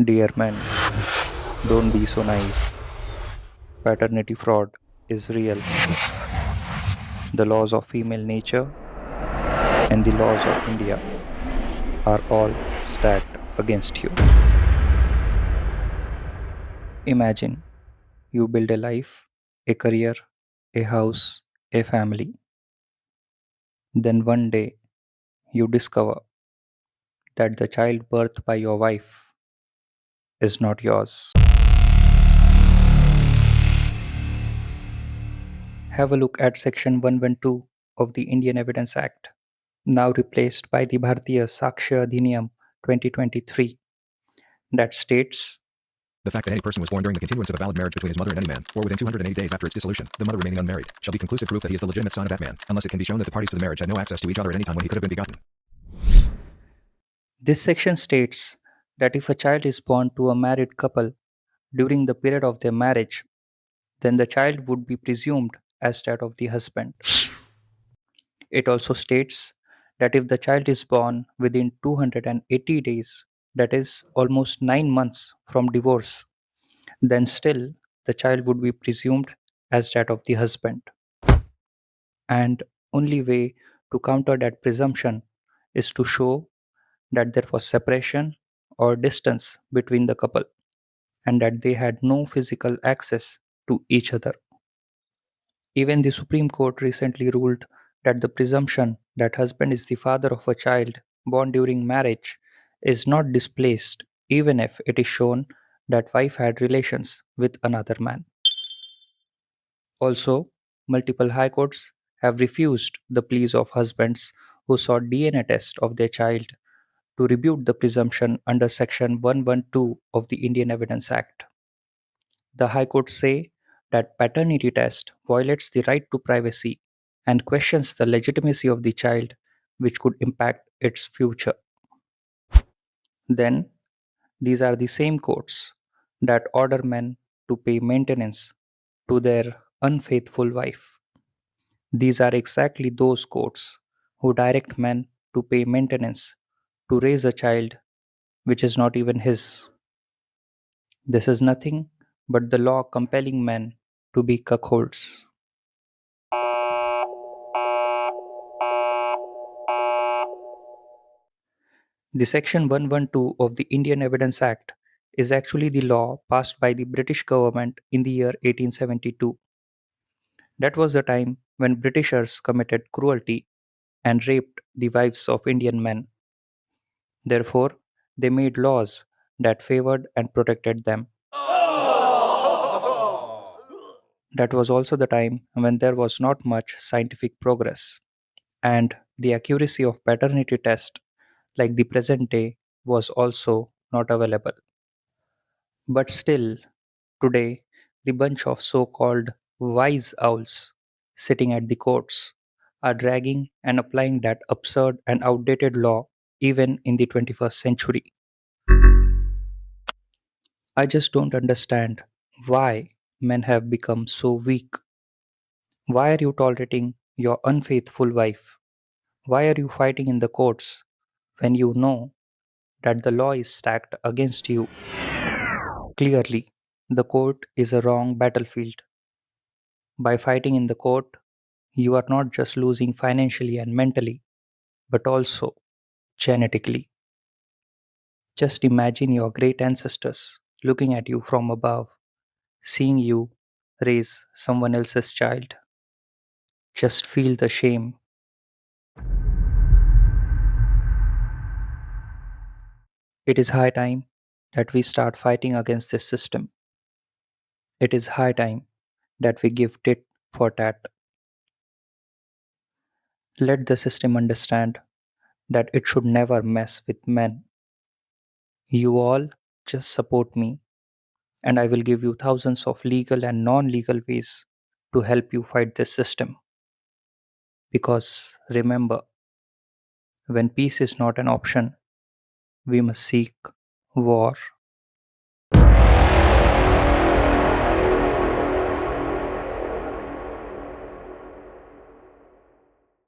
Dear men, don't be so naive. Paternity fraud is real. The laws of female nature and the laws of India are all stacked against you. Imagine you build a life, a career, a house, a family. Then one day you discover that the child birthed by your wife is not yours. Have a look at Section 112 of the Indian Evidence Act, now replaced by the Bharatiya Sakshya Adhiniyam 2023, that states The fact that any person was born during the continuance of a valid marriage between his mother and any man, or within 280 days after its dissolution, the mother remaining unmarried, shall be conclusive proof that he is the legitimate son of that man, unless it can be shown that the parties to the marriage had no access to each other at any time when he could have been begotten. this section states that if a child is born to a married couple during the period of their marriage, then the child would be presumed as that of the husband. It also states that if the child is born within 280 days, that is almost 9 months from divorce, then still the child would be presumed as that of the husband. And only way to counter that presumption is to show that there was separation or distance between the couple and that they had no physical access to each other. Even the Supreme Court recently ruled that the presumption that husband is the father of a child born during marriage is not displaced even if it is shown that wife had relations with another man. Also, multiple high courts have refused the pleas of husbands who sought DNA test of their child to rebut the presumption under section 112 of the Indian Evidence Act. The High Court say that paternity test violates the right to privacy and questions the legitimacy of the child, which could impact its future. Then, these are the same courts that order men to pay maintenance to their unfaithful wife. These are exactly those courts who direct men to pay maintenance to raise a child which is not even his. This is nothing but the law compelling men to be cuckolds. The Section 112 of the Indian Evidence Act is actually the law passed by the British government in the year 1872. That was the time when Britishers committed cruelty and raped the wives of Indian men. Therefore, they made laws that favored and protected them. That was also the time when there was not much scientific progress, and the accuracy of paternity test, like the present day, was also not available. But still, today, the bunch of so called wise owls sitting at the courts are dragging and applying that absurd and outdated law even in the 21st century. I just don't understand why men have become so weak. Why are you tolerating your unfaithful wife? Why are you fighting in the courts when you know that the law is stacked against you? Clearly, the court is a wrong battlefield. By fighting in the court, you are not just losing financially and mentally, but also genetically. Just imagine your great ancestors looking at you from above, seeing you raise someone else's child. Just feel the shame. It is high time that we start fighting against this system. It is high time that we give tit for tat. Let the system understand that it should never mess with men. You all just support me, and I will give you thousands of legal and non legal ways to help you fight this system. Because remember, when peace is not an option, we must seek war.